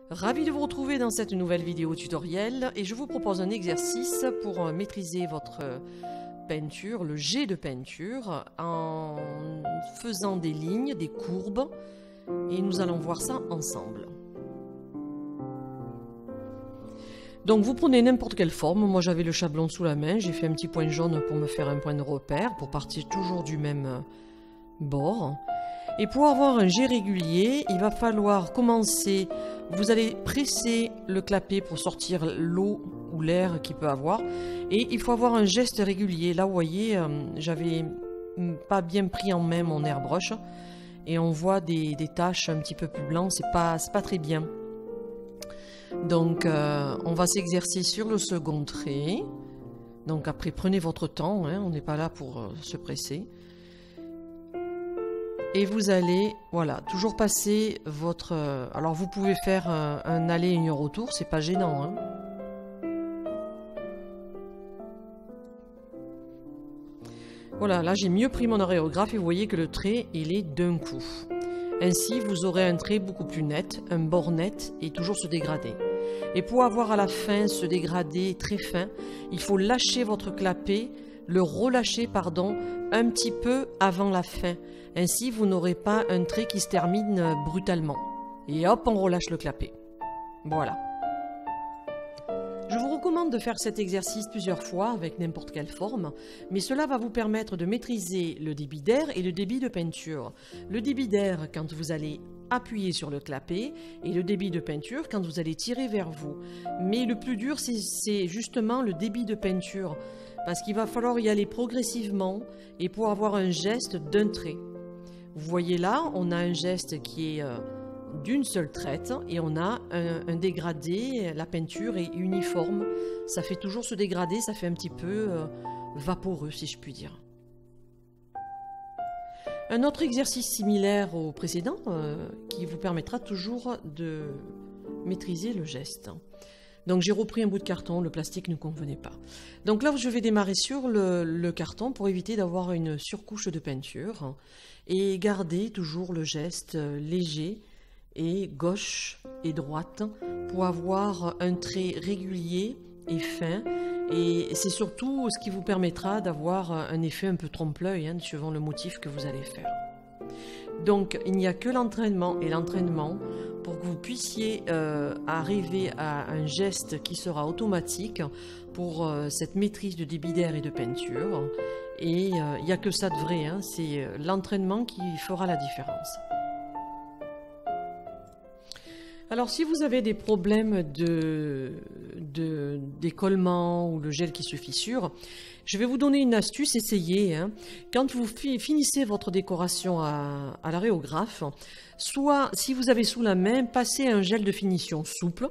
Ravi de vous retrouver dans cette nouvelle vidéo tutoriel et je vous propose un exercice pour maîtriser votre peinture, le jet de peinture, en faisant des lignes, des courbes, et nous allons voir ça ensemble. Donc vous prenez n'importe quelle forme, moi j'avais le chablon sous la main, j'ai fait un petit point jaune pour me faire un point de repère, pour partir toujours du même bord. Et pour avoir un jet régulier, il va falloir commencer, vous allez presser le clapet pour sortir l'eau ou l'air qu'il peut avoir. Et il faut avoir un geste régulier. Là, vous voyez, j'avais pas bien pris en main mon airbrush. Et on voit des taches un petit peu plus blanches, c'est pas très bien. Donc, on va s'exercer sur le second trait. Donc après, prenez votre temps, hein, on n'est pas là pour se presser. Et vous allez, voilà, toujours passer votre... alors vous pouvez faire un aller et un retour, c'est pas gênant, hein. Voilà, là j'ai mieux pris mon aréographe et vous voyez que le trait, il est d'un coup. Ainsi, vous aurez un trait beaucoup plus net, un bord net et toujours ce dégradé. Et pour avoir à la fin ce dégradé très fin, il faut lâcher votre clapet, le relâcher, pardon, un petit peu avant la fin. Ainsi, vous n'aurez pas un trait qui se termine brutalement. Et hop, on relâche le clapet. Voilà. Je vous recommande de faire cet exercice plusieurs fois avec n'importe quelle forme, mais cela va vous permettre de maîtriser le débit d'air et le débit de peinture. Le débit d'air quand vous allez appuyer sur le clapet et le débit de peinture quand vous allez tirer vers vous. Mais le plus dur, c'est justement le débit de peinture, parce qu'il va falloir y aller progressivement et pour avoir un geste d'un trait. Vous voyez là, on a un geste qui est d'une seule traite et on a un dégradé, la peinture est uniforme. Ça fait toujours ce dégradé, ça fait un petit peu vaporeux si je puis dire. Un autre exercice similaire au précédent qui vous permettra toujours de maîtriser le geste. Donc j'ai repris un bout de carton, le plastique ne convenait pas. Donc là je vais démarrer sur le carton pour éviter d'avoir une surcouche de peinture et garder toujours le geste léger et gauche et droite pour avoir un trait régulier et fin, et c'est surtout ce qui vous permettra d'avoir un effet un peu trompe-l'œil hein, suivant le motif que vous allez faire. Donc il n'y a que l'entraînement et l'entraînement pour que vous puissiez arriver à un geste qui sera automatique pour cette maîtrise de débit d'air et de peinture. Et il n'y a que ça de vrai, hein, c'est l'entraînement qui fera la différence. Alors si vous avez des problèmes d'écollement ou le gel qui se fissure, je vais vous donner une astuce, essayez. Hein. Quand vous finissez votre décoration à l'aréographe, soit si vous avez sous la main, passez un gel de finition souple,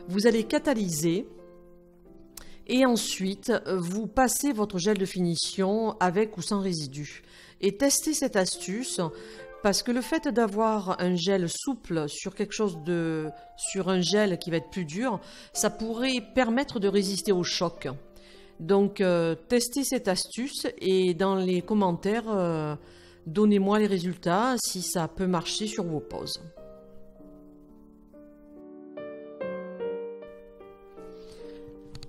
vous allez catalyser et ensuite vous passez votre gel de finition avec ou sans résidus. Et testez cette astuce. Parce que le fait d'avoir un gel souple sur sur un gel qui va être plus dur, ça pourrait permettre de résister au choc. Donc, testez cette astuce et dans les commentaires, donnez-moi les résultats si ça peut marcher sur vos poses.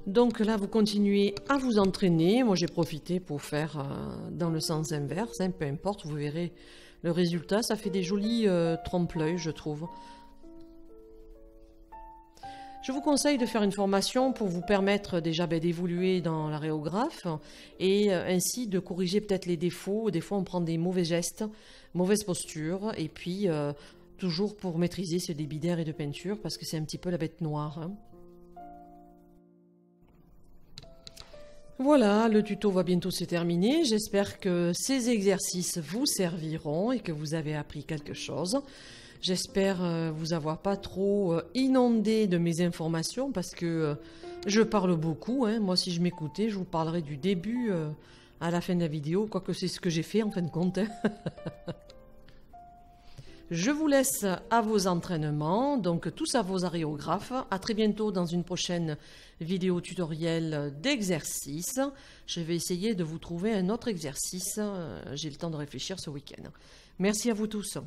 Donc là, vous continuez à vous entraîner. Moi, j'ai profité pour faire dans le sens inverse, hein, peu importe, vous verrez le résultat. Ça fait des jolis trompe-l'œil, je trouve. Je vous conseille de faire une formation pour vous permettre déjà d'évoluer dans l'aréographe et ainsi de corriger peut-être les défauts. Des fois, on prend des mauvais gestes, mauvaise posture, et puis toujours pour maîtriser ce débit d'air et de peinture, parce que c'est un petit peu la bête noire. Hein. Voilà, le tuto va bientôt se terminer. J'espère que ces exercices vous serviront et que vous avez appris quelque chose. J'espère vous avoir pas trop inondé de mes informations parce que je parle beaucoup. Hein. Moi, si je m'écoutais, je vous parlerais du début à la fin de la vidéo, quoique c'est ce que j'ai fait en fin de compte. Hein. Je vous laisse à vos entraînements, donc tous à vos aréographes. À très bientôt dans une prochaine vidéo tutoriel d'exercice. Je vais essayer de vous trouver un autre exercice. J'ai le temps de réfléchir ce week-end. Merci à vous tous.